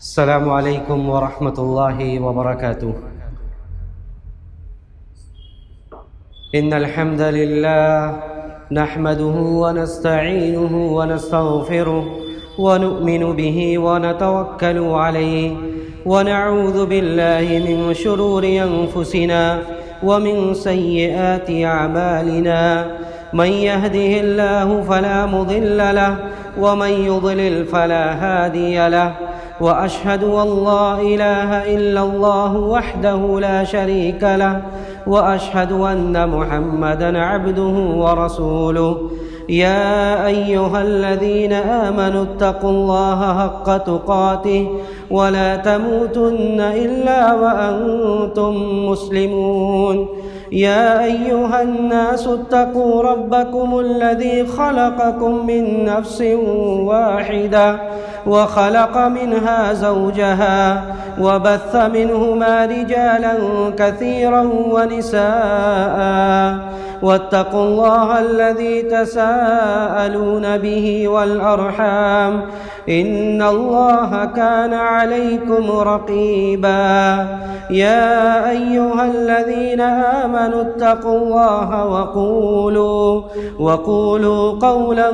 السلام عليكم ورحمة الله وبركاته. إن الحمد لله نحمده ونستعينه ونستغفره ونؤمن به ونتوكل عليه ونعوذ بالله من شرور أنفسنا ومن سيئات أعمالنا. من يهده الله فلا مضل له ومن يضلل فلا هادي له، وأشهد أن لا إله إلا الله وحده لا شريك له، وأشهد أن محمدًا عبده ورسوله. يا أيها الذين آمنوا اتقوا الله حق تقاته ولا تموتن إلا وأنتم مسلمون. يا أيها الناس اتقوا ربكم الذي خلقكم من نفس واحدة وخلق منها زوجها وبث منهما رجالا كثيرا ونساء، واتقوا الله الذي تساءلون به والأرحام إن الله كان عليكم رقيبا. يا أيها الذين آمنوا اتقوا الله وقولوا قولا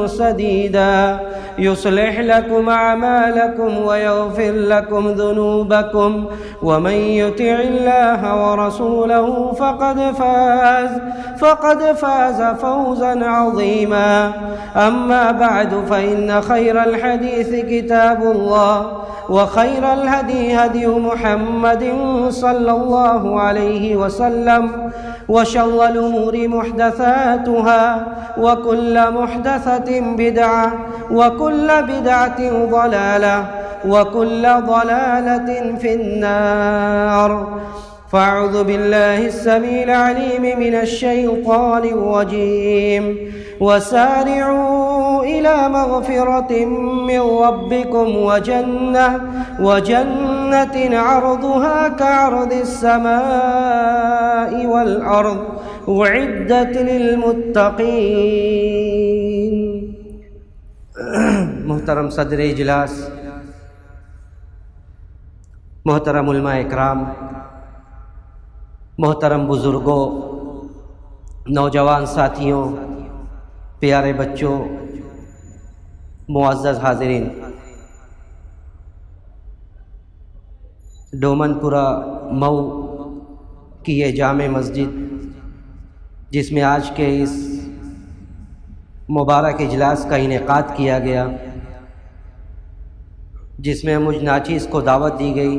سديدا يصلح لكم أعمالكم ويغفر لكم ذنوبكم، ومن يطع الله ورسوله فقد فاز فوزا عظيما. أما بعد، فإن خير الحديث كتاب الله، وخير الهدي هدي محمد صلى الله عليه وسلم، وشر الأمور محدثاتها، وكل محدثة بدعة، وكل بدعة ضلالة، وكل ضلالة في النار. فأعوذ بالله السميع العليم من الشيطان الرجيم. وسارعوا إلى مغفرة من ربكم وجنة عرضها كعرض السماء والأرض أعدت للمتقين. محترم صدر اجلاس، محترم علماء اکرام، محترم بزرگوں، نوجوان ساتھیوں، پیارے بچوں، معزز حاضرین، ڈومن پورہ مئو کی یہ جامع مسجد جس میں آج کے اس مبارک اجلاس کا انعقاد کیا گیا، جس میں مجھ ناچیز کو دعوت دی گئی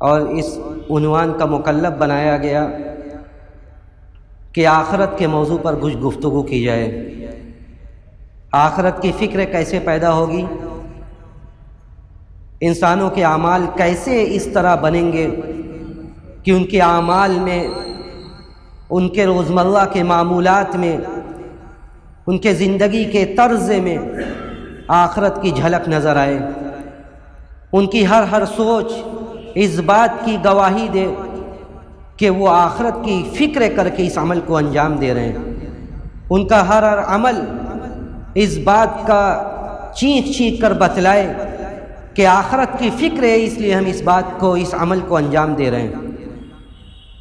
اور اس عنوان کا مکلف بنایا گیا کہ آخرت کے موضوع پر کچھ گفتگو کی جائے. آخرت کی فکر کیسے پیدا ہوگی، انسانوں کے اعمال کیسے اس طرح بنیں گے کہ ان کے اعمال میں، ان کے روزمرہ کے معمولات میں، ان کے زندگی کے طرز میں آخرت کی جھلک نظر آئے، ان کی ہر سوچ اس بات کی گواہی دے کہ وہ آخرت کی فکر کر کے اس عمل کو انجام دے رہے ہیں. ان کا ہر عمل اس بات کا چیخ کر بتلائے کہ آخرت کی فکر ہے، اس لیے ہم اس بات کو، اس عمل کو انجام دے رہے ہیں.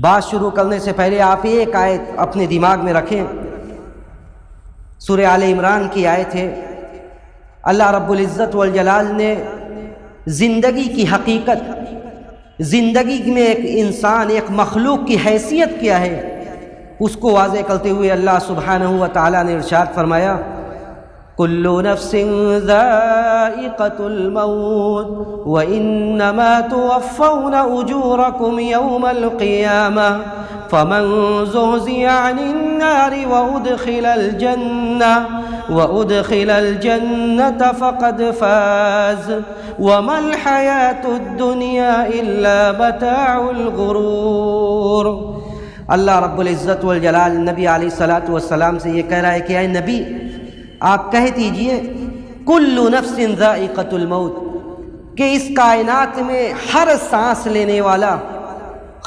بات شروع کرنے سے پہلے آپ ایک آیت اپنے دماغ میں رکھیں. سورہ آل عمران کی آیت ہے. اللہ رب العزت والجلال نے زندگی کی حقیقت، زندگی میں ایک انسان، ایک مخلوق کی حیثیت کیا ہے، اس کو واضح کرتے ہوئے اللہ سبحانہ و تعالی نے ارشاد فرمایا: کل نفس ذائقۃ الموت وانما توفون اجورکم یوم القیامہ فمن زحزح عن النار وأدخل الجنة فقد فاز وما الحياة الدنيا إلا متاع الغرور. اللہ رب العزت والجلال نبی علیہ الصلاۃ والسلام سے یہ کہہ رہا ہے کہ اے نبی، آپ کہہ دیجئے کل نفس ذائقۃ الموت، کہ اس کائنات میں ہر سانس لینے والا،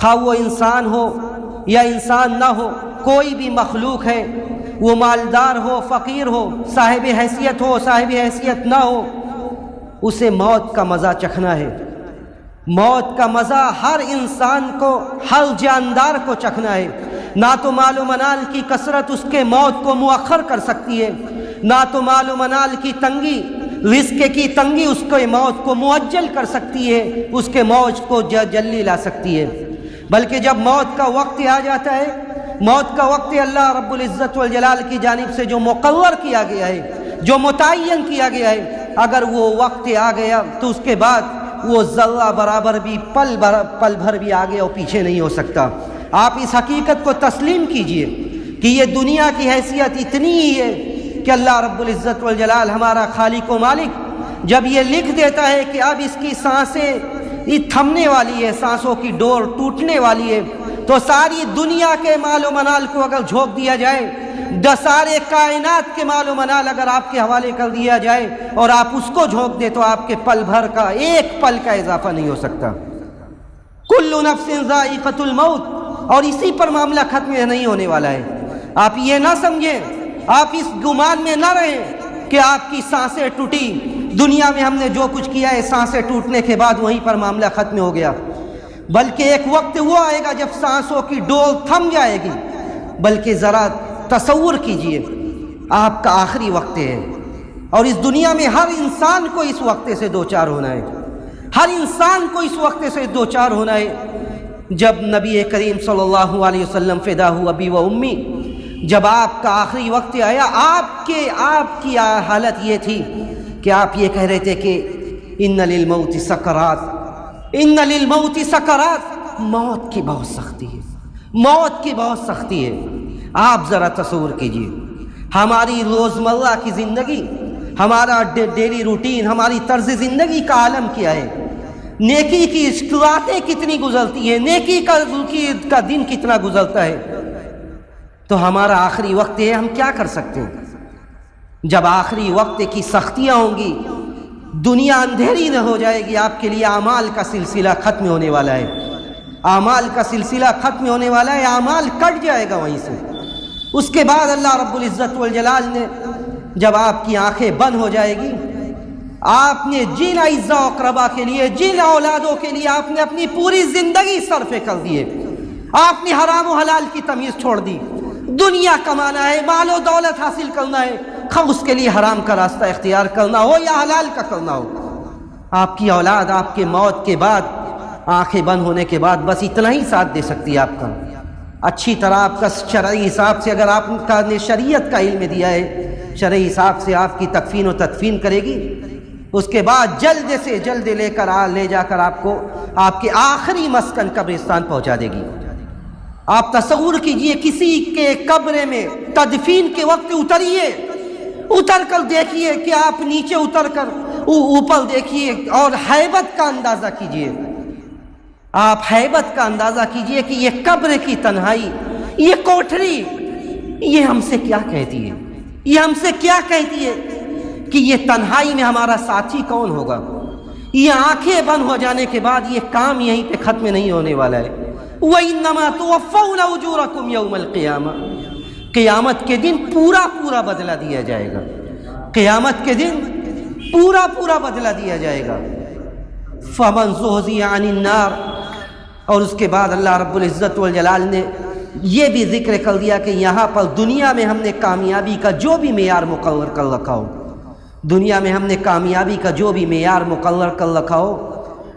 خواہ وہ انسان ہو یا انسان نہ ہو، کوئی بھی مخلوق ہے، وہ مالدار ہو، فقیر ہو، صاحب حیثیت ہو، صاحب حیثیت نہ ہو، اسے موت کا مزہ چکھنا ہے۔ موت کا مزہ ہر انسان کو، ہر جاندار کو چکھنا ہے۔ نہ تو مال و منال کی کثرت اس کے موت کو مؤخر کر سکتی ہے، نہ تو مال و منال کی تنگی، رزق کی تنگی اس کے موت کو معجل کر سکتی ہے، اس کے موت کو جلدی لا سکتی ہے۔ بلکہ جب موت کا وقت آ جاتا ہے، موت کا وقت اللہ رب العزت والجلال کی جانب سے جو مقرر کیا گیا ہے، جو متعین کیا گیا ہے، اگر وہ وقت آ گیا تو اس کے بعد وہ ذرہ برابر بھی پل بھر بھی آگے اور پیچھے نہیں ہو سکتا۔ آپ اس حقیقت کو تسلیم کیجئے کہ یہ دنیا کی حیثیت اتنی ہی ہے کہ اللہ رب العزت والجلال ہمارا خالق و مالک جب یہ لکھ دیتا ہے کہ اب اس کی سانسیں یہ تھمنے والی ہے، سانسوں کی ڈور ٹوٹنے والی ہے، تو ساری دنیا کے مال و منال کو اگر جھونک دیا جائے، سارے کائنات کے مال و منال اگر آپ کے حوالے کر دیا جائے اور آپ اس کو جھونک دے تو آپ کے پل بھر کا، ایک پل کا اضافہ نہیں ہو سکتا۔ کل نفس ذائقۃ الموت، اور اسی پر معاملہ ختم نہیں ہونے والا ہے۔ آپ یہ نہ سمجھیں، آپ اس گمان میں نہ رہیں کہ آپ کی سانسیں ٹوٹی، دنیا میں ہم نے جو کچھ کیا ہے سانسیں ٹوٹنے کے بعد وہیں پر معاملہ ختم ہو گیا، بلکہ ایک وقت وہ آئے گا جب سانسوں کی ڈول تھم جائے گی۔ بلکہ ذرا تصور کیجئے، آپ کا آخری وقت ہے، اور اس دنیا میں ہر انسان کو اس وقت سے دوچار ہونا ہے، ہر انسان کو اس وقت سے دوچار ہونا ہے۔ جب نبی کریم صلی اللہ علیہ وسلم فداہ ابی و امی، جب آپ کا آخری وقت آیا، آپ کی حالت یہ تھی کہ آپ یہ کہہ رہے تھے کہ ان للموت سکرات، ان للموت سکرات، موت کی بہت سختی ہے، موت کی بہت سختی ہے۔ آپ ذرا تصور کیجئے، ہماری روزمرہ کی زندگی، ہمارا ڈیلی روٹین، ہماری طرز زندگی کا عالم کیا ہے، نیکی کی راتیں کتنی گزرتی ہیں، نیکی کا دن کتنا گزرتا ہے، تو ہمارا آخری وقت ہے، ہم کیا کر سکتے ہیں؟ جب آخری وقت کی سختیاں ہوں گی، دنیا اندھیری نہ ہو جائے گی، آپ کے لیے اعمال کا سلسلہ ختم ہونے والا ہے، اعمال کا سلسلہ ختم ہونے والا ہے، اعمال کٹ جائے گا وہیں سے۔ اس کے بعد اللہ رب العزت والجلال نے جب آپ کی آنکھیں بند ہو جائے گی، آپ نے جن اعزاء و اقربا کے لیے، جن اولادوں کے لیے آپ نے اپنی پوری زندگی صرف کر دیے، آپ نے حرام و حلال کی تمیز چھوڑ دی، دنیا کمانا ہے، مال و دولت حاصل کرنا ہے، خواہ اس کے لیے حرام کا راستہ اختیار کرنا ہو یا حلال کا کرنا ہو، آپ کی اولاد آپ کے موت کے بعد، آنکھیں بند ہونے کے بعد بس اتنا ہی ساتھ دے سکتی ہے آپ کا۔ اچھی طرح آپ کا شرعی حساب سے، اگر آپ نے شریعت کا علم دیا ہے، شرعی حساب سے آپ کی تکفین و تدفین کرے گی، اس کے بعد جلد سے جلد لے جا کر آپ کو آپ کے آخری مسکن قبرستان پہنچا دے گی۔ آپ تصور کیجئے، کسی کے قبر میں تدفین کے وقت اتریے، اتر کر دیکھیے کہ آپ نیچے اتر کر اوپر دیکھیے اور حیبت کا اندازہ کیجئے، آپ حیبت کا اندازہ کیجئے کہ یہ قبر کی تنہائی، یہ کوٹھری، یہ ہم سے کیا کہتی ہے، یہ ہم سے کیا کہتی ہے کہ یہ تنہائی میں ہمارا ساتھی کون ہوگا۔ یہ آنکھیں بند ہو جانے کے بعد یہ کام یہیں پہ ختم نہیں ہونے والا ہے۔ وَإِنَّمَا تُوَفَّوْنَ أُجُورَكُمْ يَوْمَ الْقِيَامَةِ، قیامت کے دن پورا بدلہ دیا جائے گا، قیامت کے دن پورا بدلہ دیا جائے گا۔ فَمَنْ زُحْزِحَ عَنِ النَّارِ، اور اس کے بعد اللہ رب العزت والجلال نے یہ بھی ذکر کر دیا کہ یہاں پر دنیا میں ہم نے کامیابی کا جو بھی معیار مقرر کر رکھا ہو، دنیا میں ہم نے کامیابی کا جو بھی معیار مقرر کر رکھا ہو،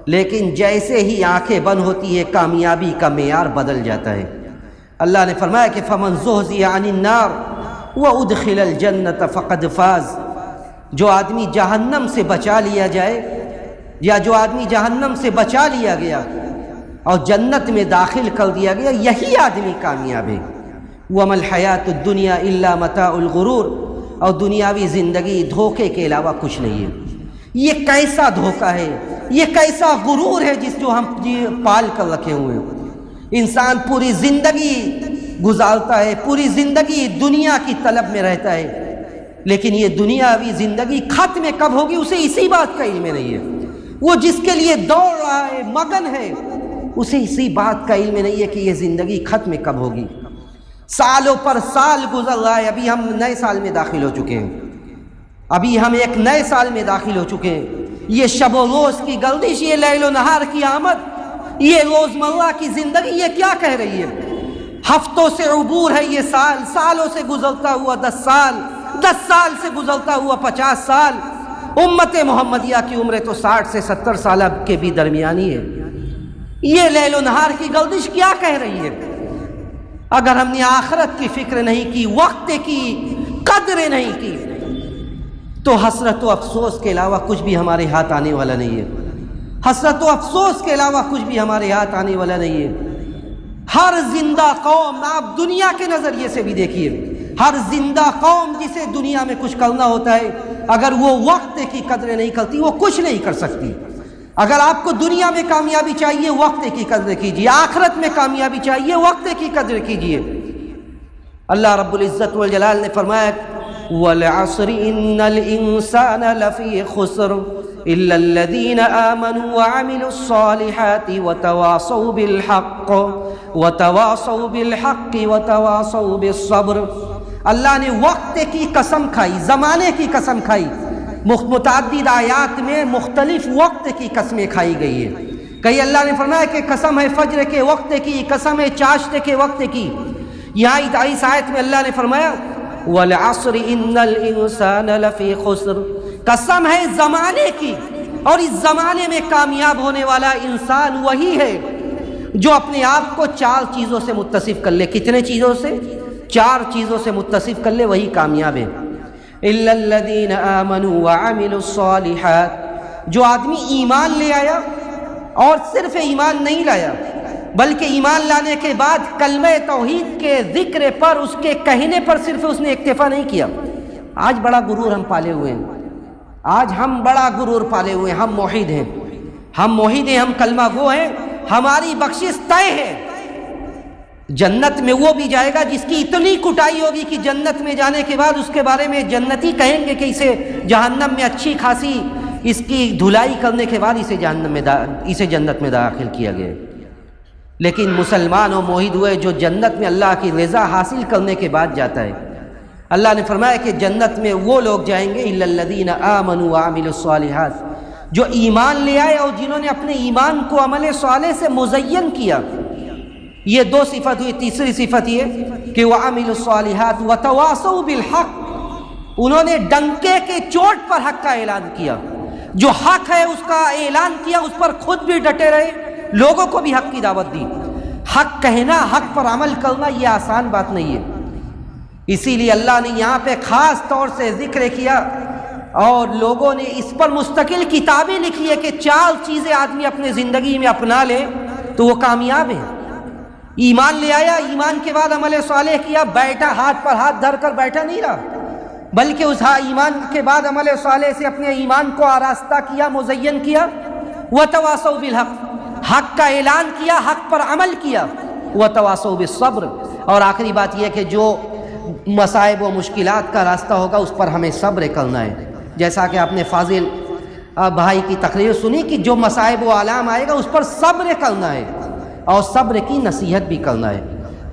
لیکن جیسے ہی آنکھیں بند ہوتی ہے کامیابی کا معیار بدل جاتا ہے۔ اللہ نے فرمایا کہ فَمَنْ زُحْزِحَ عَنِ النَّارِ وَأُدْخِلَ الْجَنَّةَ فَقَدْ فَازَ، جو آدمی جہنم سے بچا لیا جائے، یا جو آدمی جہنم سے بچا لیا گیا اور جنت میں داخل کر دیا گیا، یہی آدمی کامیاب ہے۔ وَمَا الْحَيَاةُ الدُّنْيَا إِلَّا مَتَاعُ الْغُرُورِ، اور دنیاوی زندگی دھوکے کے علاوہ کچھ نہیں ہے۔ یہ کیسا دھوکہ ہے، یہ کیسا غرور ہے جو ہم پال کر رکھے ہوئے ہیں۔ انسان پوری زندگی گزارتا ہے، پوری زندگی دنیا کی طلب میں رہتا ہے، لیکن یہ دنیاوی زندگی ختم کب ہوگی اسے اسی بات کا علم نہیں ہے۔ وہ جس کے لیے دوڑ رہا ہے، مگن ہے، اسے اسی بات کا علم نہیں ہے کہ یہ زندگی ختم کب ہوگی۔ سالوں پر سال گزر رہا ہے، ابھی ہم نئے سال میں داخل ہو چکے ہیں، ابھی ہم ایک نئے سال میں داخل ہو چکے ہیں، یہ شب و روز کی گردش، یہ لیل و نہار کی آمد، یہ روزمرہ کی زندگی، یہ کیا کہہ رہی ہے؟ ہفتوں سے عبور ہے یہ سال، سالوں سے گزرتا ہوا 10 سال، 10 سال سے گزرتا ہوا 50 سال۔ امت محمدیہ کی عمر تو 60 سے 70 سال کے بھی درمیانی ہے۔ یہ لیل و نہار کی گردش کیا کہہ رہی ہے؟ اگر ہم نے آخرت کی فکر نہیں کی، وقت کی قدر نہیں کی، تو حسرت و افسوس کے علاوہ کچھ بھی ہمارے ہاتھ آنے والا نہیں ہے۔ حسرت و افسوس کے علاوہ کچھ بھی ہمارے ہاتھ آنے والا نہیں ہے۔ ہر زندہ قوم، آپ دنیا کے نظریے سے بھی دیکھیے، ہر زندہ قوم جسے دنیا میں کچھ کرنا ہوتا ہے، اگر وہ وقت کی قدر نہیں کرتی وہ کچھ نہیں کر سکتی۔ اگر آپ کو دنیا میں کامیابی چاہیے، وقت کی قدر کیجیے، آخرت میں کامیابی چاہیے، وقت کی قدر کیجیے۔ اللہ رب العزت والجلال نے فرمایا وَالْعَصْرِ إِنَّ الْإِنسَانَ لَفِي خُسْرٍ إِلَّا الَّذِينَ آمَنُوا وَعَمِلُوا الصَّالِحَاتِ وَتَوَاصَوْا بِالْحَقِّ وَتَوَاصَوْا بِالصَّبْرِ۔ اللہ نے وقت کی قسم کھائی، زمانے کی قسم کھائی۔ متعدد آیات میں مختلف وقت کی قسمیں کھائی گئی ہے۔ کہیں اللہ نے فرمایا کہ قسم ہے فجر کے وقت کی، قسم ہے چاشت کے وقت کی۔ یہاں اس آیت میں اللہ نے فرمایا وَالْعَصْرِ إِنَّ الْإِنسَانَ لَفِي خُسْرٍ، قسم ہے زمانے کی، اور اس زمانے میں کامیاب ہونے والا انسان وہی ہے جو اپنے آپ کو 4 چیزوں سے متصف کر لے۔ کتنے چیزوں سے؟ 4 چیزوں سے متصف کر لے، وہی کامیاب ہے۔ إِلَّا الَّذِينَ آمَنُوا وَعَمِلُوا الصَّالِحَاتِ، جو آدمی ایمان لے آیا اور صرف ایمان نہیں لایا بلکہ ایمان لانے کے بعد کلمہ توحید کے ذکر پر، اس کے کہنے پر صرف اس نے اکتفا نہیں کیا۔ آج بڑا غرور ہم پالے ہوئے ہیں، آج ہم بڑا غرور پالے ہوئے ہیں، ہم موحد ہیں، ہم موحد ہیں، ہم کلمہ گو ہیں، ہماری بخشش طے ہے۔ جنت میں وہ بھی جائے گا جس کی اتنی کٹائی ہوگی کہ جنت میں جانے کے بعد اس کے بارے میں جنتی کہیں گے کہ اسے جہنم میں اچھی خاصی اس کی دھلائی کرنے کے بعد اسے جنت میں داخل کیا گیا۔ لیکن مسلمان و موحد ہوئے جو جنت میں اللہ کی رضا حاصل کرنے کے بعد جاتا ہے۔ اللہ نے فرمایا کہ جنت میں وہ لوگ جائیں گے الا الذین آمنوا وعملوا الصالحات، جو ایمان لے آئے اور جنہوں نے اپنے ایمان کو عمل صالح سے مزین کیا۔ یہ 2 صفت ہوئی۔ تیسری صفت یہ کہ وعملوا الصالحات وتواصوا بالحق، انہوں نے ڈنکے کے چوٹ پر حق کا اعلان کیا، جو حق ہے اس کا اعلان کیا، اس پر خود بھی ڈٹے رہے، لوگوں کو بھی حق کی دعوت دی۔ حق کہنا، حق پر عمل کرنا یہ آسان بات نہیں ہے۔ اسی لیے اللہ نے یہاں پہ خاص طور سے ذکر کیا اور لوگوں نے اس پر مستقل کتابیں لکھی ہے کہ 4 چیزیں آدمی اپنے زندگی میں اپنا لے تو وہ کامیاب ہے۔ ایمان لے آیا، ایمان کے بعد عمل صالح کیا، بیٹھا ہاتھ پر ہاتھ دھر کر بیٹھا نہیں رہا، بلکہ اس ایمان کے بعد عمل صالح سے اپنے ایمان کو آراستہ کیا، مزین کیا۔ وتواصوا بالحق، حق کا اعلان کیا، حق پر عمل کیا۔ وتواصوا بالصبر، اور آخری بات یہ کہ جو مصائب و مشکلات کا راستہ ہوگا اس پر ہمیں صبر کرنا ہے۔ جیسا کہ آپ نے فاضل بھائی کی تقریر سنی کہ جو مصائب و آلام آئے گا اس پر صبر کرنا ہے اور صبر کی نصیحت بھی کرنا ہے۔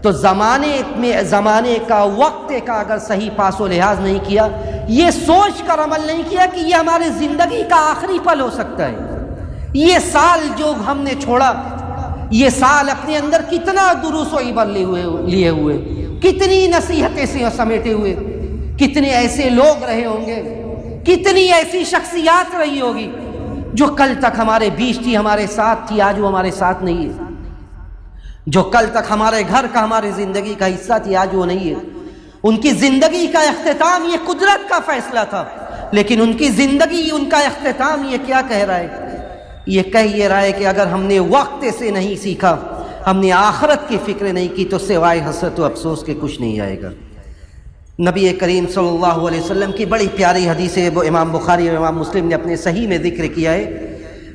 تو زمانے کا، وقت کا اگر صحیح پاس و لحاظ نہیں کیا، یہ سوچ کر عمل نہیں کیا کہ یہ ہمارے زندگی کا آخری پل ہو سکتا ہے، یہ سال جو ہم نے چھوڑا، یہ سال اپنے اندر کتنا دروس و عبر لیے ہوئے، کتنی نصیحتیں سے سمیٹے ہوئے، کتنے ایسے لوگ رہے ہوں گے، کتنی ایسی شخصیات رہی ہوگی جو کل تک ہمارے بیچ تھی، ہمارے ساتھ تھی، آج وہ ہمارے ساتھ نہیں ہے، جو کل تک ہمارے گھر کا، ہماری زندگی کا حصہ تھی، آج وہ نہیں ہے۔ ان کی زندگی کا اختتام یہ قدرت کا فیصلہ تھا، لیکن ان کی زندگی، ان کا اختتام یہ کیا کہہ رہا ہے؟ یہ کہہ یہ رہا ہے کہ اگر ہم نے وقت سے نہیں سیکھا، ہم نے آخرت کی فکر نہیں کی، تو سوائے حسرت و افسوس کے کچھ نہیں آئے گا۔ نبی کریم صلی اللہ علیہ وسلم کی بڑی پیاری حدیث ہے، وہ امام بخاری اور امام مسلم نے اپنے صحیح میں ذکر کیا ہے۔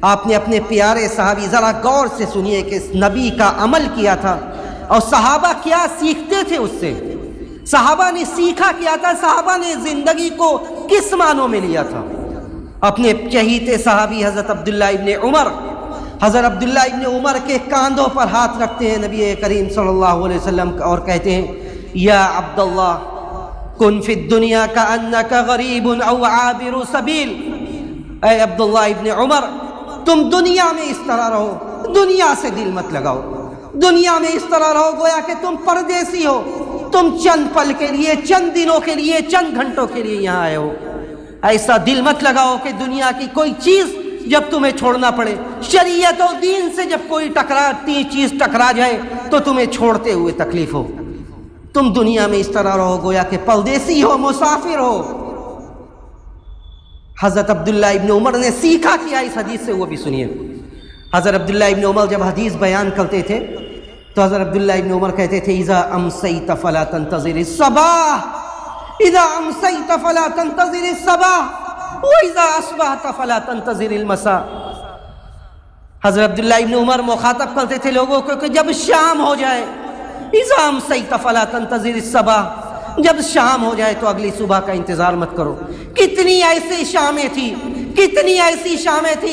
آپ نے اپنے پیارے صحابی، ذرا غور سے سنیے کہ نبی کا عمل کیا تھا اور صحابہ کیا سیکھتے تھے اس سے، صحابہ نے سیکھا کیا تھا، صحابہ نے زندگی کو کس معنوں میں لیا تھا۔ اپنے چہیتے صحابی حضرت عبداللہ ابن عمر، حضرت عبداللہ ابن عمر کے کاندھوں پر ہاتھ رکھتے ہیں نبی کریم صلی اللہ علیہ وسلم اور کہتے ہیں یا عبداللہ کن فی الدنیا کأنک غریب او عابر سبیل، اے عبداللہ ابن عمر، تم دنیا میں اس طرح رہو، دنیا سے دل مت لگاؤ، دنیا میں اس طرح رہو گویا کہ تم پردیسی ہو، تم چند پل کے لیے، چند دنوں کے لیے، چند گھنٹوں کے لیے یہاں آئے ہو۔ ایسا دل مت لگاؤ کہ دنیا کی کوئی چیز جب تمہیں چھوڑنا پڑے، شریعت و دین سے جب کوئی چیز ٹکرا جائے تو تمہیں چھوڑتے ہوئے تکلیف ہو۔ تم دنیا میں اس طرح رہو گویا کہ پردیسی ہو، مسافر ہو۔ حضرت عبداللہ ابن عمر نے سیکھا کیا اس حدیث سے، وہ بھی سنیے۔ حضرت عبداللہ ابن عمر جب حدیث بیان کرتے تھے تو حضرت عبداللہ ابن عمر کہتے تھے اذا امسیت فلا تنتظر الصباح، اذا امسیت فلا تنتظر الصباح واذا اصبحت فلا تنتظر المساء۔ حضرت عبداللہ ابن عمر مخاطب کرتے تھے لوگوں کو کہ جب شام ہو جائے، اذا امسیت فلا تنتظر الصباح، جب شام ہو جائے تو اگلی صبح کا انتظار مت کرو۔ کتنی ایسی شامیں تھی، کتنی ایسی شامیں تھی،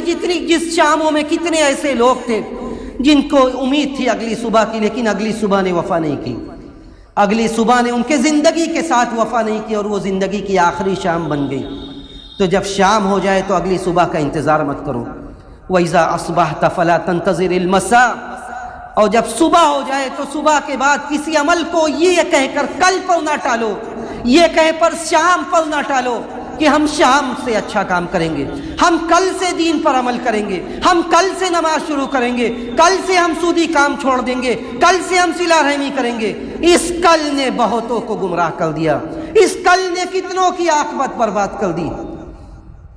جس شاموں میں کتنے ایسے لوگ تھے جن کو امید تھی اگلی صبح کی، لیکن اگلی صبح نے وفا نہیں کی، اگلی صبح نے ان کے زندگی کے ساتھ وفا نہیں کی، اور وہ زندگی کی آخری شام بن گئی۔ تو جب شام ہو جائے تو اگلی صبح کا انتظار مت کرو۔ وَإِذَا أَصْبَحْتَ فَلَا تَنْتَظِرِ الْمَسَاءَ، اور جب صبح ہو جائے تو صبح کے بعد کسی عمل کو یہ کہہ کر کل پر نہ ٹالو، یہ کہہ پر شام پر نہ ٹالو کہ ہم شام سے اچھا کام کریں گے، ہم کل سے دین پر عمل کریں گے، ہم کل سے نماز شروع کریں گے، کل سے ہم سودی کام چھوڑ دیں گے، کل سے ہم صلہ رحمی کریں گے۔ اس کل نے بہتوں کو گمراہ کر دیا، اس کل نے کتنوں کی عاقبت برباد کر دی۔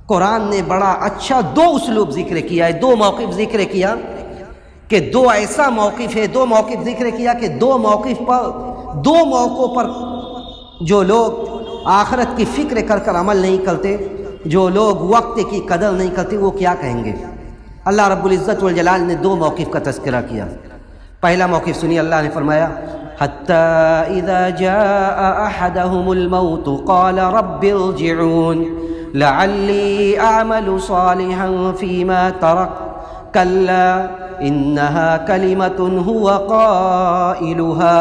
قرآن نے بڑا اچھا دو اسلوب ذکر کیا ہے، دو موقف ذکر کیا کہ دو ایسا موقف ہے، دو موقف ذکر کیا کہ دو موقعوں پر جو لوگ آخرت کی فکر کر کر عمل نہیں کرتے، جو لوگ وقت کی قدر نہیں کرتے، وہ کیا کہیں گے۔ اللہ رب العزت والجلال نے دو موقف کا تذکرہ کیا۔ پہلا موقف سنیے، اللہ نے فرمایا حَتَّى إِذَا جَاءَ أَحَدَهُمُ الْمَوْتُ قَالَ رَبِّ ارْجِعُونِ لَعَلِّي أَعْمَلُ صَالِحًا فِيمَا تَرَكْتُ كَلَّا إِنَّهَا كَلِمَةٌ هُوَ قَائِلُهَا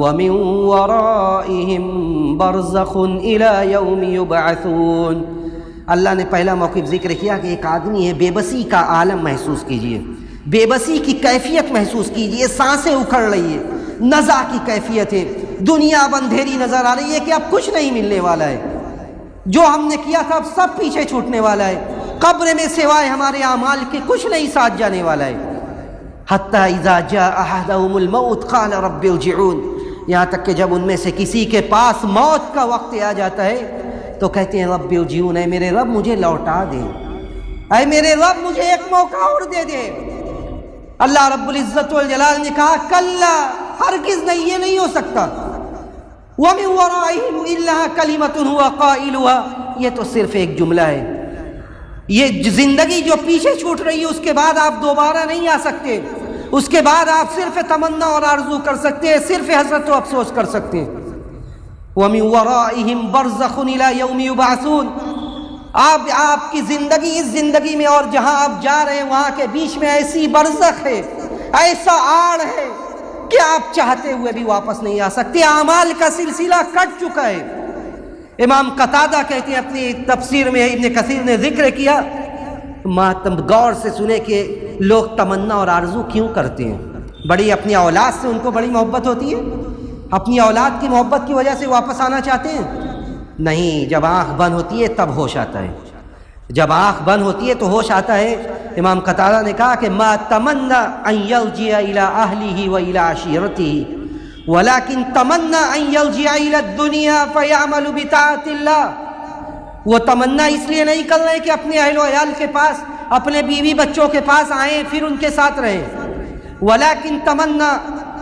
وَمِن وَرَائِهِمْ بَرْزَخٌ إِلَى يَوْمِ يُبْعَثُونَ۔ اللہ نے پہلا موقف ذکر کیا کہ ایک آدمی ہے، بے بسی کا عالم محسوس کیجئے، بے بسی کی کیفیت محسوس کیجئے، سانسیں اکھڑ رہی ہے، نزع کی کیفیت ہے، دنیا اب اندھیری نظر آ رہی ہے کہ اب کچھ نہیں ملنے والا ہے، جو ہم نے کیا تھا اب سب پیچھے چھوٹنے والا ہے، قبر میں سوائے ہمارے اعمال کے کچھ نہیں ساتھ جانے والا ہے۔ حتیٰ اذا جاء احدهم الموت قال رب ارجعون، یہاں تک کہ جب ان میں سے کسی کے پاس موت کا وقت آ جاتا ہے تو کہتے ہیں رب ارجعون، اے میرے رب مجھے لوٹا دے، اے میرے رب مجھے ایک موقع اور دے دے۔ اللہ رب العزت والجلال نے کہا کلا، ہرگز نہیں، یہ نہیں ہو سکتا۔ وَمِن وَرَائِهِمْ إِلَّا كَلِمَةٌ هُوَ قَائِلُهَا، یہ تو صرف ایک جملہ ہے، یہ زندگی جو پیچھے چھوٹ رہی ہے اس کے بعد آپ دوبارہ نہیں آ سکتے، اس کے بعد آپ صرف تمنا اور آرزو کر سکتے ہیں، صرف حسرت و افسوس کر سکتے ہیں۔ وَمِن وَرَائِهِمْ بَرْزَخٌ إِلَى يَوْمِ يُبْعَثُونَ، آپ کی زندگی، اس زندگی میں اور جہاں آپ جا رہے ہیں وہاں کے بیچ میں ایسی برزخ ہے، ایسا آڑ ہے کہ آپ چاہتے ہوئے بھی واپس نہیں آ سکتے، اعمال کا سلسلہ کٹ چکا ہے۔ امام قتادہ کہتے ہیں اپنی تفسیر میں، ابن کثیر نے ذکر کیا، تم غور سے سنے کہ لوگ تمنا اور آرزو کیوں کرتے ہیں، بڑی اپنی اولاد سے ان کو بڑی محبت ہوتی ہے، اپنی اولاد کی محبت کی وجہ سے واپس آنا چاہتے ہیں؟ نہیں، جب آنکھ بند ہوتی ہے تب ہوش آتا ہے، جب آنکھ بند ہوتی ہے تو ہوش آتا ہے۔ امام قتادہ نے کہا کہ ما تمنا ان یرجع الی اہلہ و الی عشیرتہ ولکن تمنا ان یرجع الی الدنیا فیعمل بطاعت اللہ، وہ تمنا اس لیے نہیں کر رہے کہ اپنے اہل و عیال کے پاس، اپنے بیوی بچوں کے پاس آئیں پھر ان کے ساتھ رہیں، ولکن تمنا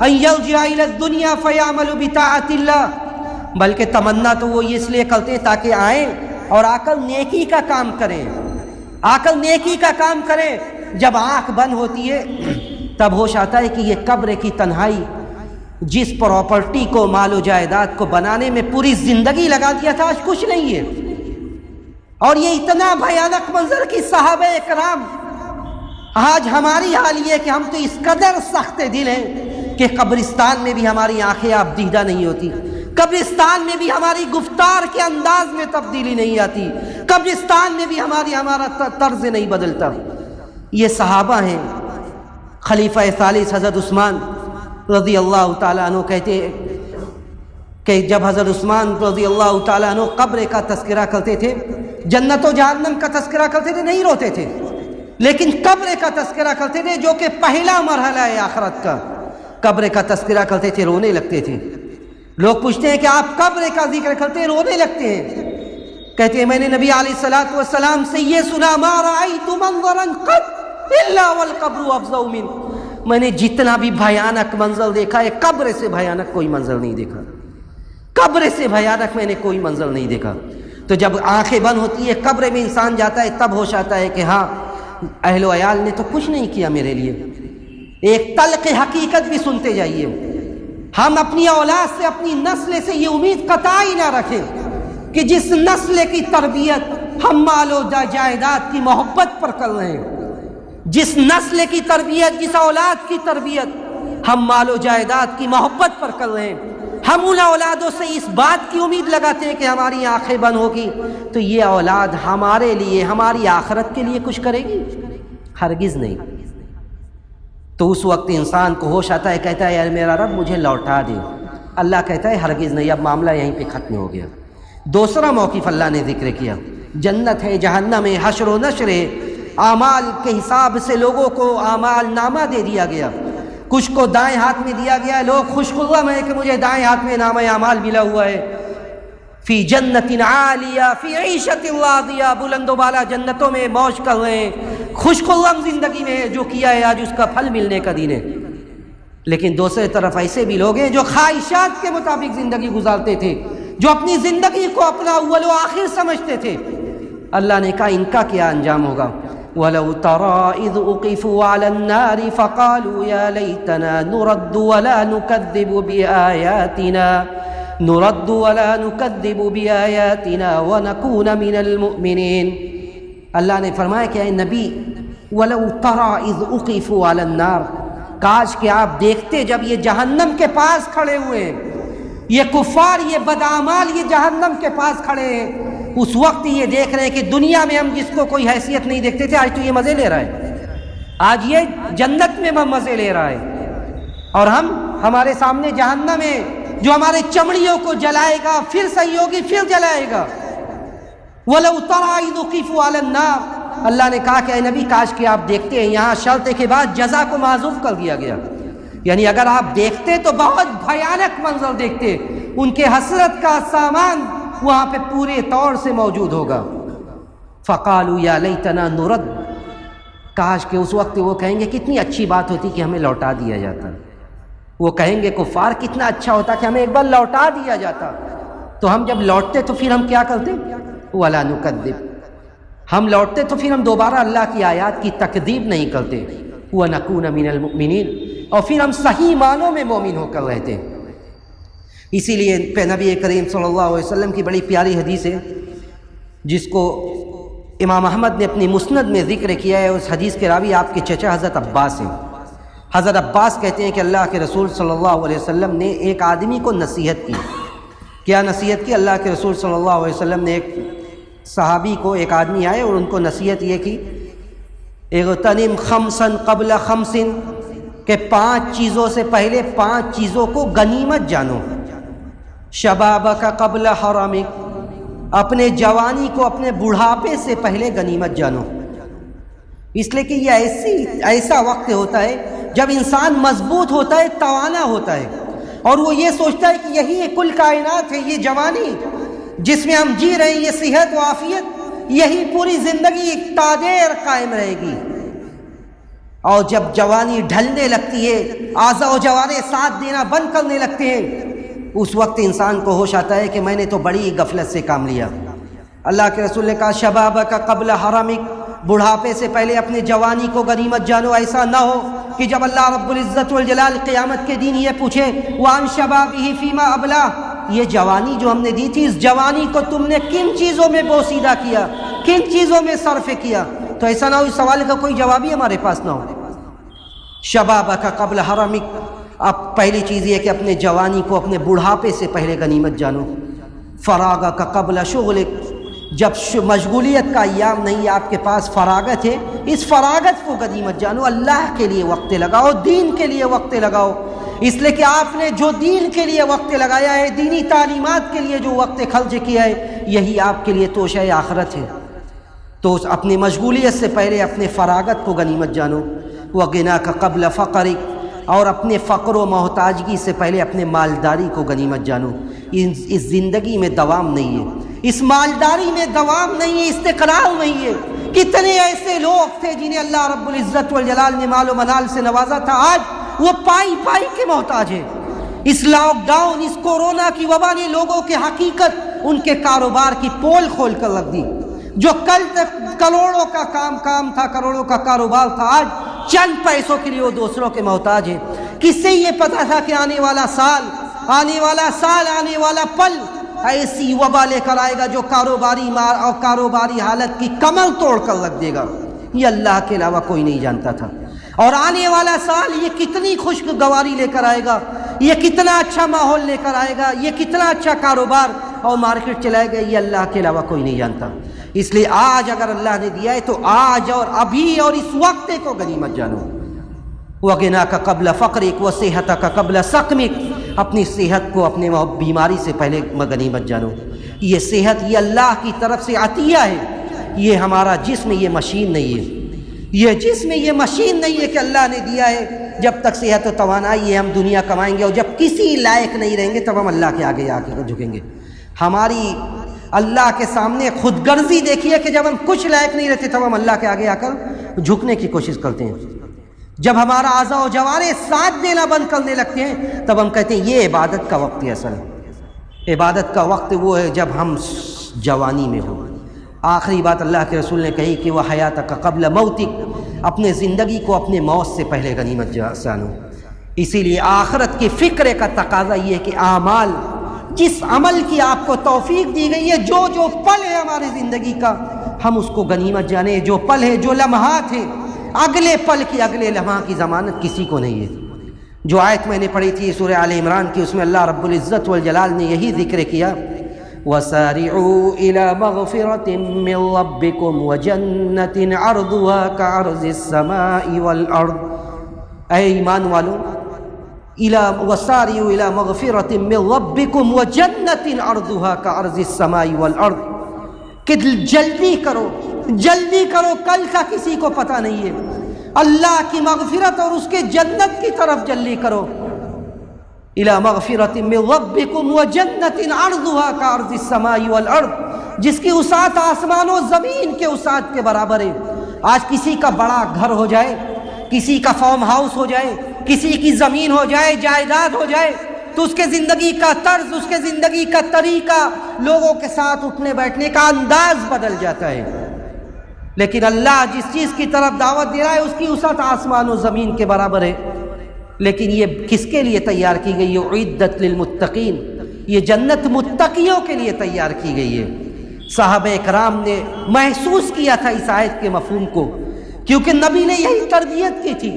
ان یرجع الی الدنیا فیعمل بطاعت اللہ، بلکہ تمنا تو وہ اس لیے کرتے ہیں تاکہ آئیں اور آ کر نیکی کا کام کریں، آ کر نیکی کا کام کریں۔ جب آنکھ بند ہوتی ہے تب ہوش آتا ہے کہ یہ قبر کی تنہائی، جس پراپرٹی کو، مال و جائیداد کو بنانے میں پوری زندگی لگا دیا تھا، آج کچھ نہیں ہے۔ اور یہ اتنا بھیانک منظر کہ صحابہ اکرام، آج ہماری حال یہ ہے کہ ہم تو اس قدر سخت دل ہیں کہ قبرستان میں بھی ہماری آنکھیں اب دیدہ نہیں ہوتی، قبرستان میں بھی ہماری گفتار کے انداز میں تبدیلی نہیں آتی، قبرستان میں بھی ہمارا طرز نہیں بدلتا۔ یہ صحابہ ہیں۔ خلیفہ ثالث حضرت عثمان رضی اللہ تعالیٰ عنہ کہتے ہیں کہ جب حضرت عثمان رضی اللہ تعالیٰ عنہ قبر کا تذکرہ کرتے تھے، جنت و جہنم کا تذکرہ کرتے تھے، نہیں روتے تھے، لیکن قبر کا تذکرہ کرتے تھے جو کہ پہلا مرحلہ ہے آخرت کا۔ قبر کا تذکرہ کرتے تھے، رونے لگتے تھے۔ لوگ پوچھتے ہیں کہ آپ قبر کا ذکر کرتے ہیں، رونے لگتے ہیں؟ کہتے ہیں میں نے نبی علیہ الصلوۃ والسلام سے یہ سنا، ما رأیت منظرا قط الا والقبر افظع منہ، میں نے جتنا بھی بھیانک منظر دیکھا ہے، قبر سے بھیانک کوئی منظر نہیں دیکھا، قبر سے بھیانک میں نے کوئی منظر نہیں دیکھا۔ تو جب آنکھیں بند ہوتی ہے، قبر میں انسان جاتا ہے، تب ہوش آتا ہے کہ ہاں اہل و عیال نے تو کچھ نہیں کیا میرے لیے۔ ایک تلخ حقیقت بھی سنتے جائیے، ہم اپنی اولاد سے، اپنی نسل سے یہ امید قطعی نہ رکھیں کہ جس نسل کی تربیت ہم مال و جائیداد کی محبت پر کر رہے ہیں، جس نسل کی تربیت، جس اولاد کی تربیت ہم مال و جائیداد کی محبت پر کر رہے ہیں، ہم ان اولادوں سے اس بات کی امید لگاتے ہیں کہ ہماری آنکھیں بند ہوگی تو یہ اولاد ہمارے لیے، ہماری آخرت کے لیے کچھ کرے گی؟ ہرگز نہیں۔ تو اس وقت انسان کو ہوش آتا ہے، کہتا ہے یار میرا رب مجھے لوٹا دے۔ اللہ کہتا ہے ہرگز نہیں، اب معاملہ یہیں پہ ختم ہو گیا۔ دوسرا موقف اللہ نے ذکر کیا، جنت ہے، جہنم ہے، حشر و نشر ہے، اعمال کے حساب سے لوگوں کو اعمال نامہ دے دیا گیا، کچھ کو دائیں ہاتھ میں دیا گیا، لوگ خوش خرم ہیں کہ مجھے دائیں ہاتھ میں نامہ اعمال ملا ہوا ہے۔ فی جنت عالیہ فی عیشت راضیہ، بلند و بالا جنتوں میں موج کر رہے ہیں، خوش خرم زندگی میں جو کیا ہے آج اس کا پھل ملنے کا دن ہے۔ لیکن دوسرے طرف ایسے بھی لوگ ہیں جو خواہشات کے مطابق زندگی گزارتے تھے، جو اپنی زندگی کو اپنا اول و آخر سمجھتے تھے۔ اللہ نے کہا ان کا کیا انجام ہوگا؟ وَلَوْ تَرَىٰ إِذْ أُوقِفُوا عَلَى النَّارِ فَقَالُوا يَا لَيْتَنَا نُرَدُّ وَلَا نُكَذِّبُ بِآيَاتِنَا وَنَكُونَ مِنَ الْمُؤْمِنِينَ۔ اللہ نے فرمایا کہ اے نبی، وَلَوْ تَرَىٰ إِذْ أُوقِفُوا عَلَى النَّارِ، کاش کہ آپ دیکھتے جب یہ جہنم کے پاس کھڑے ہوئے ہیں، یہ کفار، یہ بدعمال، یہ جہنم کے پاس کھڑے ہیں، اس وقت یہ دیکھ رہے ہیں کہ دنیا میں ہم جس کو کوئی حیثیت نہیں دیکھتے تھے، آج تو یہ مزے لے رہا ہے، آج یہ جنت میں مزے لے رہا ہے، اور ہمارے سامنے جہنم ہے جو ہمارے چمڑیوں کو جلائے گا، پھر صحیح ہوگی، پھر جلائے گا۔ وَلَوْ تَرَىٰ إِذْ أُوقِفُوا عَلَى النَّارِ، اللہ نے کہا کہ اے نبی کاش کہ آپ دیکھتے ہیں، یہاں شرط کے بعد جزا کو معذوف کر دیا گیا، یعنی اگر آپ دیکھتے تو بہت بھیانک منظر دیکھتے، ان کے حسرت کا سامان وہاں پہ پورے طور سے موجود ہوگا۔ فَقَالُوا يَا لَيْتَنَا نُرَدُّ، کاش کہ اس وقت وہ کہیں گے کتنی اچھی بات ہوتی کہ ہمیں لوٹا دیا جاتا، وہ کہیں گے کفار کتنا اچھا ہوتا کہ ہمیں ایک بار لوٹا دیا جاتا، تو ہم جب لوٹتے تو پھر ہم کیا کرتے؟ وَلَا نُكَذِّبُ، ہم لوٹتے تو پھر ہم دوبارہ اللہ کی آیات کی تکذیب نہیں کرتے، وَنَكُونَ مِنَ الْمُؤْمِنِينَ، اور پھر ہم صحیح معنوں میں مومن ہو کر رہتے۔ اسی لیے نبی کریم صلی اللہ علیہ وسلم کی بڑی پیاری حدیث ہے جس کو امام احمد نے اپنی مسند میں ذکر کیا ہے۔ اس حدیث کے راوی آپ کے چچا حضرت عباس ہیں۔ حضرت عباس کہتے ہیں کہ اللہ کے رسول صلی اللہ علیہ وسلم نے ایک آدمی کو نصیحت کی۔ کیا نصیحت کی؟ اللہ کے رسول صلی اللہ علیہ وسلم نے ایک صحابی کو، ایک آدمی آئے اور ان کو نصیحت یہ کی، اغتنم خمسن قبل خمسن، کہ 5 چیزوں سے پہلے 5 چیزوں کو غنیمت جانو۔ شبابک قبل حرمک، اپنے جوانی کو اپنے بڑھاپے سے پہلے غنیمت جانو، اس لیے کہ یہ ایسا وقت ہوتا ہے جب انسان مضبوط ہوتا ہے، توانا ہوتا ہے، اور وہ یہ سوچتا ہے کہ یہی کل کائنات ہے، یہ جوانی جس میں ہم جی رہے ہیں، یہ صحت و عافیت، یہی پوری زندگی تادیر قائم رہے گی۔ اور جب جوانی ڈھلنے لگتی ہے، اعضاء و جوارے ساتھ دینا بند کرنے لگتے ہیں، اس وقت انسان کو ہوش آتا ہے کہ میں نے تو بڑی غفلت سے کام لیا۔ اللہ کے رسول نے کہا شبابک قبل حرمک، بڑھاپے سے پہلے اپنے جوانی کو غنیمت جانو۔ ایسا نہ ہو کہ جب اللہ رب العزت والجلال قیامت کے دن یہ پوچھے وَعَنْ شَبَابِهِ فِيمَا أَبْلَاهُ، یہ جوانی جو ہم نے دی تھی، اس جوانی کو تم نے کن چیزوں میں بوسیدہ کیا، کن چیزوں میں صرف کیا؟ تو ایسا نہ ہو اس سوال کا کوئی جواب ہی ہمارے پاس نہ ہو۔ شبابک قبل حرمک، اب پہلی چیز یہ کہ اپنے جوانی کو اپنے بڑھاپے سے پہلے غنیمت جانو. فراغ کا قبل شغلک، جب مشغولیت کا ایام نہیں ہے، آپ کے پاس فراغت ہے، اس فراغت کو غنیمت جانو. اللہ کے لیے وقت لگاؤ، دین کے لیے وقت لگاؤ، اس لیے کہ آپ نے جو دین کے لیے وقت لگایا ہے، دینی تعلیمات کے لیے جو وقت خرچ کیا ہے، یہی آپ کے لیے توشہ آخرت ہے. تو اپنی مشغولیت سے پہلے اپنے فراغت کو غنیمت جانو. وغناک قبل فقرک، اور اپنے فقر و محتاجگی سے پہلے اپنے مالداری کو غنیمت جانو. اس زندگی میں دوام نہیں ہے، اس مالداری میں دوام نہیں ہے، استقرار نہیں ہے. کتنے ایسے لوگ تھے جنہیں اللہ رب العزت والجلال نے مال و منال سے نوازا تھا، آج وہ پائی پائی کے محتاج ہیں. اس لاک ڈاؤن، اس کورونا کی وبا نے لوگوں کے حقیقت ان کے کاروبار کی پول کھول کر رکھ دی. جو کل تک کروڑوں کا کام تھا، کروڑوں کا کاروبار تھا، آج چند پیسوں کے لیے وہ دوسروں کے محتاج ہیں. کس سے یہ پتا تھا کہ آنے والا سال، آنے والا پل ایسی وبا لے کر آئے گا جو کاروباری حالت کی کمر توڑ کر رکھ دے گا؟ یہ اللہ کے علاوہ کوئی نہیں جانتا تھا. اور آنے والا سال یہ کتنی خوشگواری لے کر آئے گا، یہ کتنا اچھا ماحول لے کر آئے گا، یہ کتنا اچھا کاروبار اور مارکیٹ چلائے گا، یہ اللہ کے علاوہ کوئی نہیں جانتا. اس لیے آج اگر اللہ نے دیا ہے تو آج اور ابھی اور اس وقت کو غنیمت جانو. وغناک قبل فقرک وصحتک قبل سقمک، اپنی صحت کو اپنے بیماری سے پہلے غنیمت جانو. یہ صحت یہ اللہ کی طرف سے عطیہ ہے. یہ ہمارا جسم یہ مشین نہیں ہے، یہ جسم یہ مشین نہیں ہے کہ اللہ نے دیا ہے. جب تک صحت و توانائی ہے ہم دنیا کمائیں گے، اور جب کسی لائق نہیں رہیں گے تب ہم اللہ کے آگے آ کے جھکیں گے. ہماری اللہ کے سامنے خود غرضی دیکھیے کہ جب ہم کچھ لائق نہیں رہتے تب ہم اللہ کے آگے آ کر جھکنے کی کوشش کرتے ہیں. جب ہمارا اعضاء و جوارح ساتھ دینا بند کرنے لگتے ہیں تب ہم کہتے ہیں یہ عبادت کا وقت ہے. اصل عبادت کا وقت وہ ہے جب ہم جوانی میں ہوں. آخری بات اللہ کے رسول نے کہی کہ وہ حیاتک قبل موتک، اپنے زندگی کو اپنے موت سے پہلے غنیمت جانو. اسی لیے آخرت کی فکر کا تقاضا یہ ہے کہ اعمال، جس عمل کی آپ کو توفیق دی گئی ہے، جو پل ہے ہماری زندگی کا، ہم اس کو غنیمت جانیں. جو پل ہے، جو لمحات ہیں، اگلے پل کی، اگلے لمحہ کی ضمانت کسی کو نہیں ہے. جو آیت میں نے پڑھی تھی سورہ آل عمران کی، اس میں اللہ رب العزت والجلال نے یہی ذکر کیا، وَسَارِعُوا إِلَى مَغْفِرَةٍ مِّن رَّبِّكُمْ وَجَنَّةٍ عَرْضُهَا كَعَرْضِ السَّمَاءِ وَالْأَرْضِ. اے ایمان والو، وَسَارِعُوا إِلَى مَغْفِرَةٍ مِّن رَّبِّكُمْ وَجَنَّةٍ عَرْضُهَا كَعَرْضِ السَّمَاءِ وَالْأَرْضِ، کہ جلدی کرو، کل کا کسی کو پتہ نہیں ہے. اللہ کی مغفرت اور اس کے جنت کی طرف جلدی کرو. إِلَى مَغْفِرَةٍ مِّن رَّبِّكُمْ وَجَنَّةٍ عَرْضُهَا كَعَرْضِ السَّمَاءِ وَالْأَرْضِ، جس کی وسعت آسمان و زمین کے وسعت کے برابر ہے. آج کسی کا بڑا گھر ہو جائے، کسی کا فارم ہاؤس ہو جائے، کسی کی زمین ہو جائے، جائیداد ہو جائے، تو اس کے زندگی کا طرز، اس کے زندگی کا طریقہ، لوگوں کے ساتھ اٹھنے بیٹھنے کا انداز بدل جاتا ہے. لیکن اللہ جس چیز کی طرف دعوت دے رہا ہے اس کی وسعت آسمان و زمین کے برابر ہے. لیکن یہ کس کے لیے تیار کی گئی ہے؟ اعدت للمتقین، یہ جنت متقیوں کے لیے تیار کی گئی ہے. صحابہ کرام نے محسوس کیا تھا اس آیت کے مفہوم کو، کیونکہ نبی نے یہی تربیت کی تھی.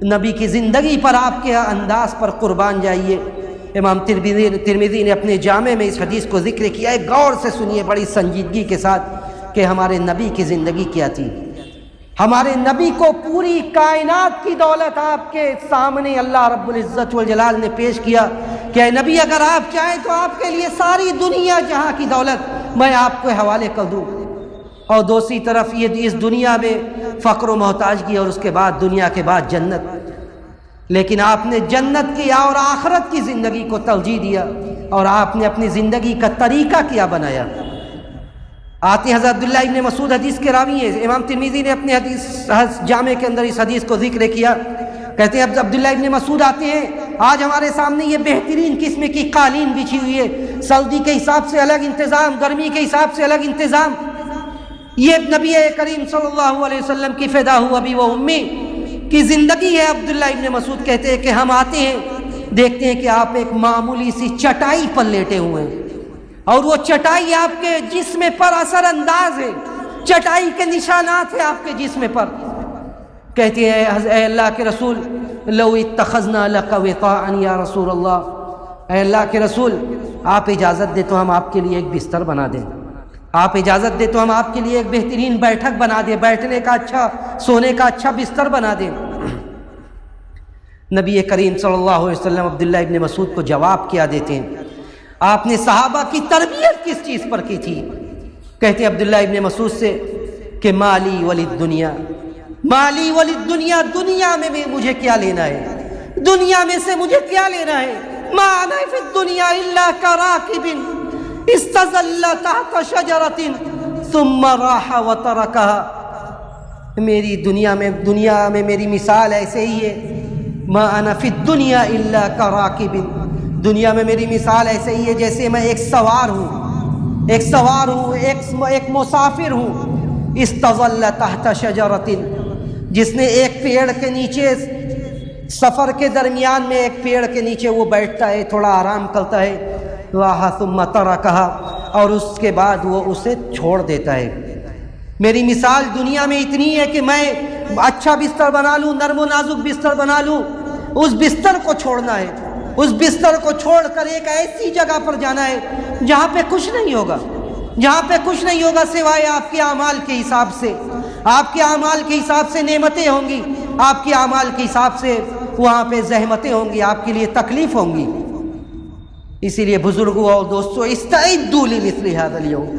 نبی کی زندگی پر، آپ کے انداز پر قربان جائیے. امام ترمذی نے اپنے جامع میں اس حدیث کو ذکر کیا ہے. غور سے سنیے بڑی سنجیدگی کے ساتھ کہ ہمارے نبی کی زندگی کیا تھی. ہمارے نبی کو پوری کائنات کی دولت آپ کے سامنے اللہ رب العزت والجلال نے پیش کیا کہ اے نبی، اگر آپ چاہیں تو آپ کے لیے ساری دنیا جہاں کی دولت میں آپ کو حوالے کر دوں، اور دوسری طرف یہ اس دنیا میں فقر و محتاجگی، اور اس کے بعد دنیا کے بعد جنت. لیکن آپ نے جنت کی اور آخرت کی زندگی کو ترجیح دیا، اور آپ نے اپنی زندگی کا طریقہ کیا بنایا. آتے حضرت عبداللہ ابن مسعود حدیث کے راوی ہیں. امام ترمذی نے اپنے حدیث جامع کے اندر اس حدیث کو ذکر کیا. کہتے ہیں عبداللہ ابن مسعود آتے ہیں، آج ہمارے سامنے یہ بہترین قسم کی قالین بچھی ہوئی ہے، سردی کے حساب سے الگ انتظام، گرمی کے حساب سے الگ انتظام. یہ نبی کریم صلی اللہ علیہ وسلم کی فدا ہوا ابی و امی کی زندگی ہے. عبداللہ ابن مسعود کہتے ہیں کہ ہم آتے ہیں، دیکھتے ہیں کہ آپ ایک معمولی سی چٹائی پر لیٹے ہوئے ہیں، اور وہ چٹائی آپ کے جسم پر اثر انداز ہے، چٹائی کے نشانات ہیں آپ کے جسم پر. کہتے ہیں اے اللہ کے رسول لو اتخذنا لک وطاء یا رسول اللہ، اے اللہ کے رسول آپ اجازت دے تو ہم آپ کے لیے ایک بستر بنا دیں، آپ اجازت دے تو ہم آپ کے لیے ایک بہترین بیٹھک بنا دیں، بیٹھنے کا اچھا، سونے کا اچھا بستر بنا دیں۔ نبی کریم صلی اللہ علیہ وسلم عبداللہ ابن مسعود کو جواب کیا دیتے ہیں، آپ نے صحابہ کی تربیت کس چیز پر کی تھی؟ کہتے ہیں عبداللہ ابن مسعود سے کہ مالی ولد دنیا، مالی ولد دنیا، دنیا میں مجھے کیا لینا ہے، دنیا میں سے مجھے کیا لینا ہے، ما انا فی الدنیا الا کراکب استظل تحت شجرۃ ثم راح وترکها، میری دنیا میں میری مثال ایسے ہی ہے، ما انا فی الدنیا الا کراکب، دنیا میں میری مثال ایسے ہی ہے جیسے میں ایک سوار ہوں، ایک مسافر ہوں، استظل تحت شجرۃ، جس نے ایک پیڑ کے نیچے، سفر کے درمیان میں ایک پیڑ کے نیچے وہ بیٹھتا ہے، تھوڑا آرام کرتا ہے، راح ثم ترکها، اور اس کے بعد وہ اسے چھوڑ دیتا ہے۔ میری مثال دنیا میں اتنی ہے کہ میں اچھا بستر بنا لوں، نرم و نازک بستر بنا لوں، اس بستر کو چھوڑنا ہے، اس بستر کو چھوڑ کر ایک ایسی جگہ پر جانا ہے جہاں پہ کچھ نہیں ہوگا، جہاں پہ کچھ نہیں ہوگا سوائے آپ کے اعمال کے حساب سے، آپ کے اعمال کے حساب سے نعمتیں ہوں گی، آپ کے اعمال کے حساب سے وہاں پہ زحمتیں ہوں گی، آپ کے لیے تکلیف ہوں گی۔ اسی لیے بزرگوں اور دوستوں، استعدوا لمثل هذا اليوم،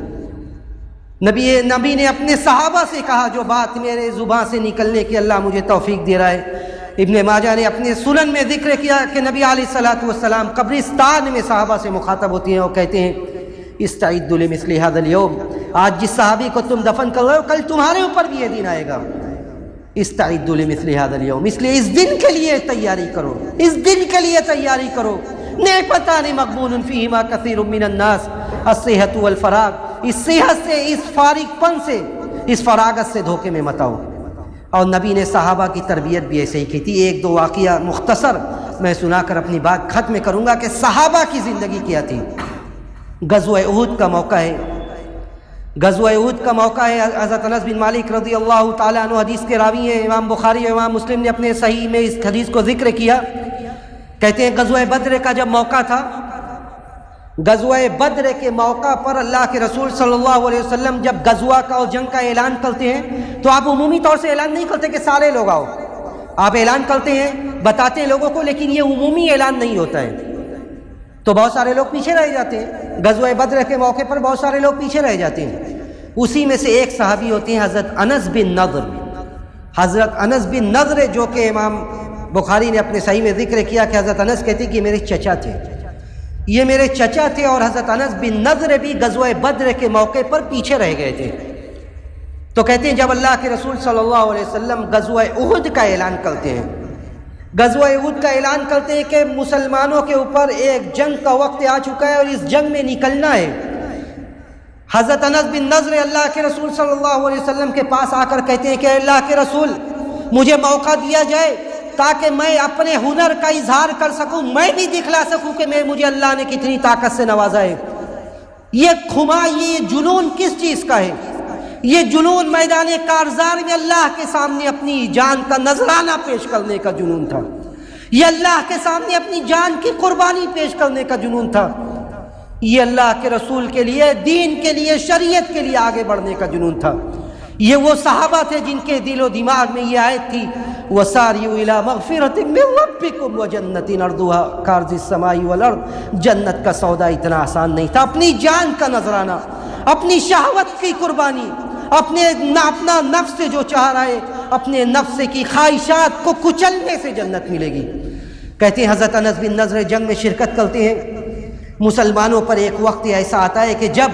نبی نے اپنے صحابہ سے کہا، جو بات میرے زبان سے نکلنے کی اللہ مجھے توفیق دے رہا ہے۔ ابن ماجہ نے اپنے سنن میں ذکر کیا کہ نبی علیہ الصلوۃ والسلام قبرستان میں صحابہ سے مخاطب ہوتی ہیں اور کہتے ہیں استعدوا لمثل هذا اليوم، آج جس صحابی کو تم دفن کر رہے ہو کل تمہارے اوپر بھی یہ دن آئے گا، استعدوا لمثل هذا اليوم، اس لیے اس دن کے لیے تیاری کرو، اس دن کے لیے تیاری کرو۔ نعمتان مغبون فیہما کثیر من الناس، الصحۃ والفراغ، اس صحت سے، اس فارغ پن سے، اس فراغت سے دھوکے میں مت آؤ۔ اور نبی نے صحابہ کی تربیت بھی ایسے ہی کی تھی۔ ایک دو واقعہ مختصر میں سنا کر اپنی بات ختم کروں گا کہ صحابہ کی زندگی کیا تھی۔ غزوہ احد کا موقع ہے، غزوہ احد کا موقع ہے۔ حضرت انس بن مالک رضی اللہ تعالیٰ عنہ حدیث کے راوی ہیں، امام بخاری اور امام مسلم نے اپنے صحیح میں اس حدیث کو ذکر کیا۔ کہتے ہیں غزوہ بدر کا جب موقع تھا، غزوہ بدر کے موقع پر اللہ کے رسول صلی اللہ علیہ وسلم جب غزوہ کا اور جنگ کا اعلان کرتے ہیں تو آپ عمومی طور سے اعلان نہیں کرتے کہ سارے لوگ آؤ، آپ اعلان کرتے ہیں، بتاتے ہیں لوگوں کو، لیکن یہ عمومی اعلان نہیں ہوتا ہے، تو بہت سارے لوگ پیچھے رہ جاتے ہیں۔ غزوہ بدر کے موقع پر بہت سارے لوگ پیچھے رہ جاتے ہیں۔ اسی میں سے ایک صحابی ہوتے ہیں حضرت انس بن نضر، حضرت انس بن نضر، جو کہ امام بخاری نے اپنے صحیح میں ذکر کیا کہ حضرت انس کہتے ہیں کہ میرے چچا تھے، یہ میرے چچا تھے، اور حضرت انس بن نضر بھی غزوہ بدر کے موقع پر پیچھے رہ گئے تھے۔ تو کہتے ہیں جب اللہ کے رسول صلی اللہ علیہ وسلم غزوہ احد کا اعلان کرتے ہیں، غزوہ احد کا اعلان کرتے ہیں کہ مسلمانوں کے اوپر ایک جنگ کا وقت آ چکا ہے اور اس جنگ میں نکلنا ہے، حضرت انس بن نضر اللہ کے رسول صلی اللہ علیہ وسلم کے پاس آ کر کہتے ہیں کہ اللہ کے رسول مجھے موقع دیا جائے تاکہ میں اپنے ہنر کا اظہار کر سکوں، میں بھی دکھلا سکوں کہ مجھے اللہ نے کتنی طاقت سے نوازا ہے۔ یہ خما، یہ جنون کس چیز کا ہے؟ یہ جنون میدان کارزار میں اللہ کے سامنے اپنی جان کا نذرانہ پیش کرنے کا جنون تھا، یہ اللہ کے سامنے اپنی جان کی قربانی پیش کرنے کا جنون تھا، یہ اللہ کے رسول کے لیے، دین کے لیے، شریعت کے لیے آگے بڑھنے کا جنون تھا۔ یہ وہ صحابہ تھے جن کے دل و دماغ میں یہ آیت تھی، وَسَارِعُوا إِلَىٰ مَغْفِرَةٍ مِّن رَّبِّكُمْ وَجَنَّةٍ عَرْضُهَا كَعَرْضِ السَّمَاءِ وَالْأَرْضِ، جنت کا سودا اتنا آسان نہیں تھا۔ اپنی جان کا نذرانہ، اپنی شہوت کی قربانی، اپنا نفس سے جو چاہ رہا ہے، اپنے نفس کی خواہشات کو کچلنے سے جنت ملے گی۔ کہتے ہیں حضرت انس بن نضر جنگ میں شرکت کرتے ہیں، مسلمانوں پر ایک وقت ایسا آتا ہے کہ جب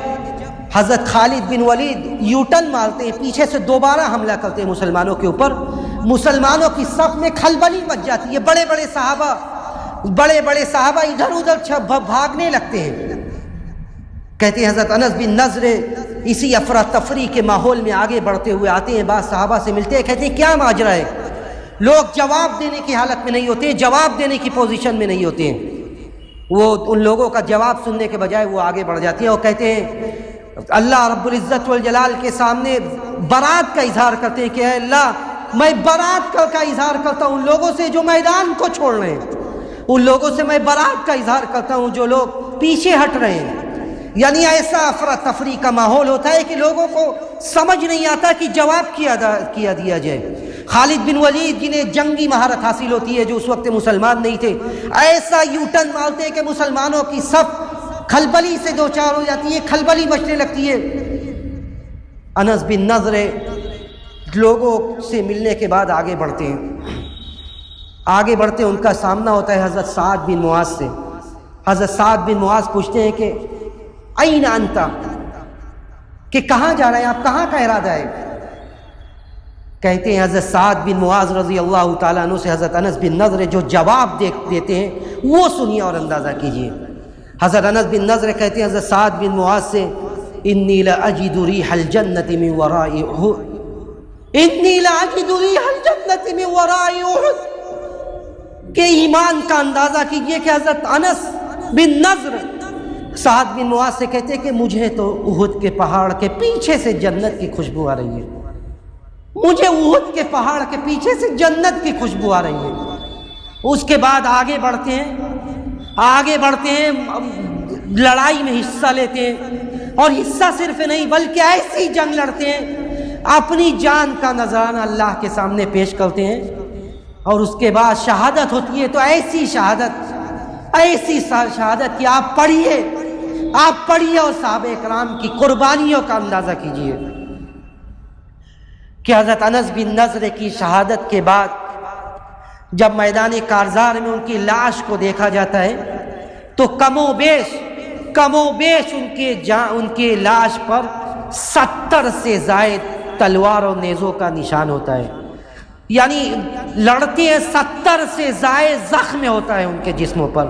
حضرت خالد بن ولید یوٹن مارتے ہیں، پیچھے سے دوبارہ حملہ کرتے ہیں مسلمانوں کے اوپر، مسلمانوں کی صف میں کھلبلی مچ جاتی ہے، بڑے بڑے صحابہ ادھر ادھر بھاگنے لگتے ہیں۔ کہتے ہیں حضرت انس بن نضر اسی افراتفری کے ماحول میں آگے بڑھتے ہوئے آتے ہیں، بعض صحابہ سے ملتے ہیں، کہتے ہیں کیا ماجرا ہے؟ لوگ جواب دینے کی حالت میں نہیں ہوتے، جواب دینے کی پوزیشن میں نہیں ہوتے ہیں، وہ ان لوگوں کا جواب سننے کے بجائے وہ آگے بڑھ جاتے ہیں اور کہتے ہیں اللہ رب العزت والجلال کے سامنے برات کا اظہار کرتے ہیں کہ اے اللہ میں برات کا اظہار کرتا ہوں ان لوگوں سے جو میدان کو چھوڑ رہے ہیں، ان لوگوں سے میں برات کا اظہار کرتا ہوں جو لوگ پیچھے ہٹ رہے ہیں۔ یعنی ایسا افراتفری کا ماحول ہوتا ہے کہ لوگوں کو سمجھ نہیں آتا کہ جواب کیا دیا جائے۔ خالد بن ولید جنہیں جنگی مہارت حاصل ہوتی ہے، جو اس وقت مسلمان نہیں تھے، ایسا یوٹن مارتے ہیں کہ مسلمانوں کی صف کھلبلی سے دوچار ہو جاتی ہے، کھلبلی مچنے لگتی ہے۔ انس بن نضر لوگوں سے ملنے کے بعد آگے بڑھتے ہیں، ان کا سامنا ہوتا ہے حضرت سعد بن معاذ سے۔ حضرت سعد بن معاذ پوچھتے ہیں کہ این انت، کہ کہاں جا رہے ہیں آپ، کہاں کا ارادہ ہے؟ کہتے ہیں حضرت سعد بن معاذ رضی اللہ تعالیٰ عنہ سے حضرت انس بن نضر جو جواب دیتے ہیں وہ سنیے اور اندازہ کیجئے۔ حضرت انس بن نضر کہتے ہیں حضرت سعد بن معاذ سے، انی لاجد ریح الجنۃ من وراء احد، انی لاجد ریح الجنۃ من وراء احد، کہ ایمان کا اندازہ کیجئے کہ حضرت انس بن نضر سعد بن معاذ سے کہتے ہیں کہ مجھے تو احد کے پہاڑ کے پیچھے سے جنت کی خوشبو آ رہی ہے، مجھے احد کے پہاڑ کے پیچھے سے جنت کی خوشبو آ رہی ہے۔ اس کے بعد آگے بڑھتے ہیں، لڑائی میں حصہ لیتے ہیں، اور حصہ صرف نہیں بلکہ ایسی جنگ لڑتے ہیں، اپنی جان کا نذرانہ اللہ کے سامنے پیش کرتے ہیں، اور اس کے بعد شہادت ہوتی ہے تو ایسی شہادت کہ آپ پڑھیے اور صحابہ کرام کی قربانیوں کا اندازہ کیجئے کہ حضرت انس بن نضر کی شہادت کے بعد جب میدان کارزار میں ان کی لاش کو دیکھا جاتا ہے تو کم و بیش ان کے لاش پر 70 سے زائد تلوار اور نیزوں کا نشان ہوتا ہے، یعنی لڑتے ہیں 70 سے زائد زخم ہوتا ہے ان کے جسموں پر،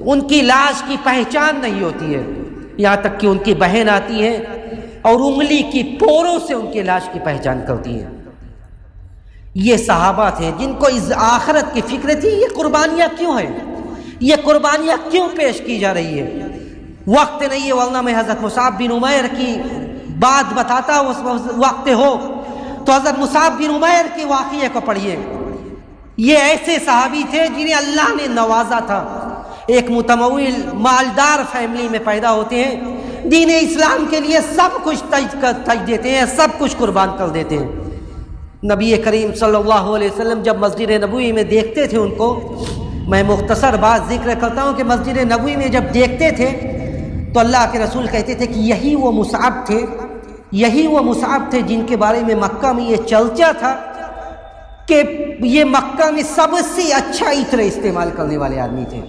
ان کی لاش کی پہچان نہیں ہوتی ہے، یہاں تک کہ ان کی بہن آتی ہے اور انگلی کی پوروں سے ان کی لاش کی پہچان کرتی ہے۔ یہ صحابہ تھے جن کو اس آخرت کی فکر تھی، یہ قربانیاں کیوں ہیں، یہ قربانیاں کیوں پیش کی جا رہی ہے؟ وقت نہیں ہے ورنہ میں حضرت مصعب بن عمیر کی بات بتاتا، اس وقت ہو تو حضرت مصعب بن عمیر کے واقعے کو پڑھیے۔ یہ ایسے صحابی تھے جنہیں اللہ نے نوازا تھا، ایک متمول مالدار فیملی میں پیدا ہوتے ہیں، دین اسلام کے لیے سب کچھ تج دیتے ہیں، سب کچھ قربان کر دیتے ہیں۔ نبی کریم صلی اللہ علیہ وسلم جب مسجد نبوی میں دیکھتے تھے ان کو، میں مختصر بات ذکر کرتا ہوں کہ مسجد نبوی میں جب دیکھتے تھے تو اللہ کے رسول کہتے تھے کہ یہی وہ مصعب تھے جن کے بارے میں مکہ میں یہ چرچا تھا کہ یہ مکہ میں سب سے اچھا عطر استعمال کرنے والے آدمی تھے۔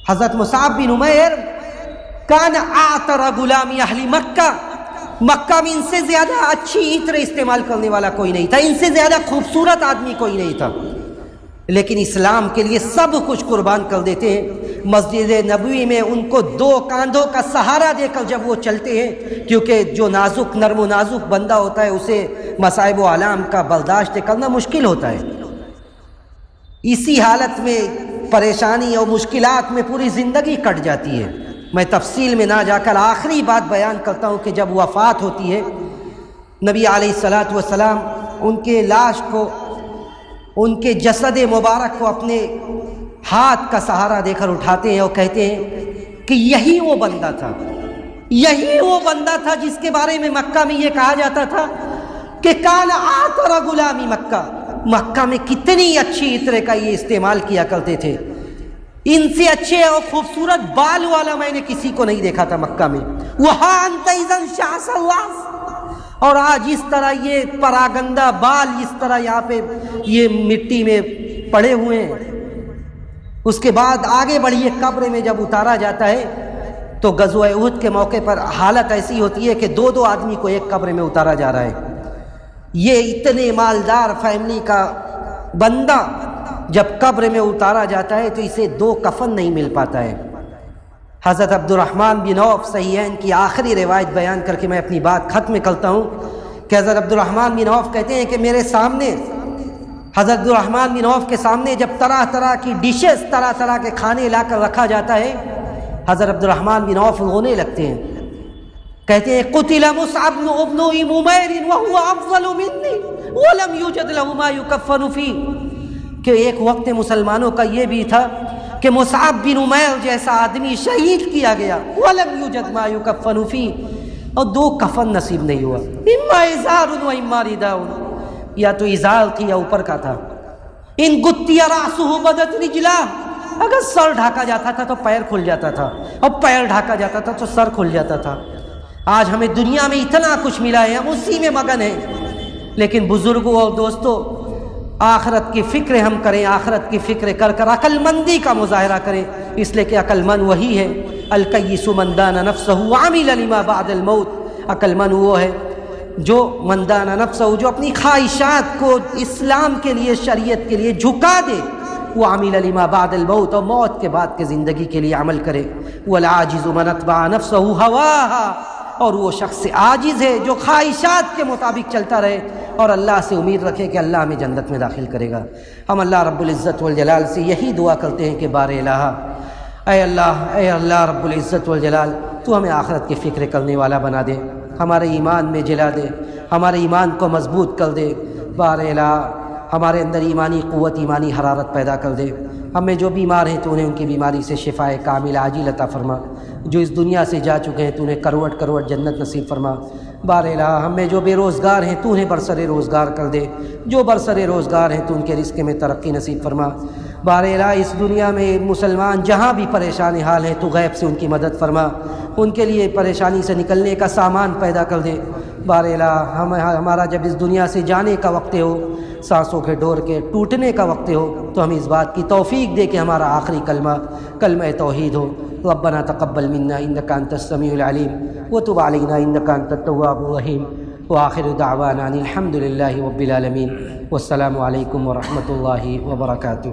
حضرت مصعب بن عمیر کان اعطر غلام اہل مکہ میں ان سے زیادہ اچھی عطر استعمال کرنے والا کوئی نہیں تھا، ان سے زیادہ خوبصورت آدمی کوئی نہیں تھا، لیکن اسلام کے لیے سب کچھ قربان کر دیتے ہیں۔ مسجد نبوی میں ان کو 2 کاندھوں کا سہارا دے کر جب وہ چلتے ہیں، کیونکہ جو نرم و نازک بندہ ہوتا ہے اسے مصائب و آلام کا برداشت کرنا مشکل ہوتا ہے، اسی حالت میں پریشانی اور مشکلات میں پوری زندگی کٹ جاتی ہے۔ میں تفصیل میں نہ جا کر آخری بات بیان کرتا ہوں کہ جب وفات ہوتی ہے، نبی علیہ الصلوۃ والسلام ان کے لاش کو، ان کے جسد مبارک کو اپنے ہاتھ کا سہارا دے کر اٹھاتے ہیں اور کہتے ہیں کہ یہی وہ بندہ تھا جس کے بارے میں مکہ میں یہ کہا جاتا تھا کہ کان اعطر غلامی مکہ میں کتنی اچھی عطر کا یہ استعمال کیا کرتے تھے، ان سے اچھے اور خوبصورت بال والا میں نے کسی کو نہیں دیکھا تھا مکہ میں۔ وہاں انت اذن شعث اللہ، اور آج اس طرح یہ پراگندہ بال اس طرح یہاں پہ یہ مٹی میں پڑے ہوئے ہیں۔ اس کے بعد آگے بڑھیے، قبر میں جب اتارا جاتا ہے تو غزوہ احد کے موقع پر حالت ایسی ہوتی ہے کہ 2 آدمی کو ایک قبر میں اتارا جا رہا ہے۔ یہ اتنے مالدار فیملی کا بندہ جب قبر میں اتارا جاتا ہے تو اسے 2 کفن نہیں مل پاتا ہے۔ حضرت عبد الرحمن بن عوف صحیحین کی آخری روایت بیان کر کے میں اپنی بات ختم کرتا ہوں کہ حضرت عبد الرحمن بن عوف کہتے ہیں کہ میرے سامنے، حضرت عبد الرحمن بن عوف کے سامنے جب طرح طرح کی ڈشز، طرح طرح کے کھانے لا کر رکھا جاتا ہے، حضرت عبد الرحمن بن عوف رونے لگتے ہیں، کہتے ہیں قتل مصعب بن عمیر وهو افضل مني وَلَمْ يُوجَدْ لَهُ مَا يُكَفَّنُ فِيهِ، کہ ایک وقت مسلمانوں کا یہ بھی تھا کہ مصعب بن عمیر جیسا آدمی شہید کیا گیا، وَلَمْ يُوجَدْ مَا يُكَفَّنُ فِيهِ، اور 2 کفن نصیب نہیں ہوا، اما ازار و اما رداء، یا تو ازار تھی یا اوپر کا تھا، ان گتی راسہ بدت رجلہ، اگر سر ڈھاکا جاتا تھا تو پیر کھل جاتا تھا، اور پیر ڈھاکا جاتا تھا تو سر کھل جاتا تھا۔ آج ہمیں دنیا میں اتنا کچھ ملا ہے، ہم اسی میں مگن ہیں، لیکن بزرگوں اور دوستوں آخرت کی فکر ہم کریں، آخرت کی فکر کر کر عقل مندی کا مظاہرہ کریں، اس لیے کہ عقل مند وہی ہے، الکیس من دان نفسہ وعمل لما بعد الموت، عقل مند وہ ہے جو من دان نفسہ، جو اپنی خواہشات کو اسلام کے لیے، شریعت کے لیے جھکا دے، وعمل لما بعد الموت، اور موت کے بعد کے زندگی کے لیے عمل کرے، والعاجز من اتبع نفسہ ہواہا، اور وہ شخص عاجز ہے جو خواہشات کے مطابق چلتا رہے اور اللہ سے امید رکھے کہ اللہ ہمیں جنت میں داخل کرے گا۔ ہم اللہ رب العزت والجلال سے یہی دعا کرتے ہیں کہ بار الہ، اے اللہ رب العزت والجلال، تو ہمیں آخرت کی فکر کرنے والا بنا دے، ہمارے ایمان میں جلا دے، ہمارے ایمان کو مضبوط کر دے، بار الہ ہمارے اندر ایمانی قوت، ایمانی حرارت پیدا کر دے، ہمیں جو بیمار ہیں تو انہیں ان کی بیماری سے شفائے کامل عاجل عطا فرما، جو اس دنیا سے جا چکے ہیں تو انہیں کروٹ کروٹ جنت نصیب فرما، بار الہ ہمیں جو بے روزگار ہیں تو انہیں برسر روزگار کر دے، جو برسر روزگار ہیں تو ان کے رزق میں ترقی نصیب فرما، بار الہ اس دنیا میں مسلمان جہاں بھی پریشان حال ہیں تو غیب سے ان کی مدد فرما، ان کے لیے پریشانی سے نکلنے کا سامان پیدا کر دے، بار الہ ہمارا جب اس دنیا سے جانے کا وقت ہو، سانسوں کے ڈور کے ٹوٹنے کا وقت ہو، تو ہم اس بات کی توفیق دے کہ ہمارا آخری کلمہ توحید ہو۔ ربنا تقبل منا انک انت السمیع العلیم وتب علینا انک انت التواب الرحیم، وآخر دعوانا ان الحمد للہ رب العالمین، والسلام علیکم ورحمۃ اللہ وبرکاتہ۔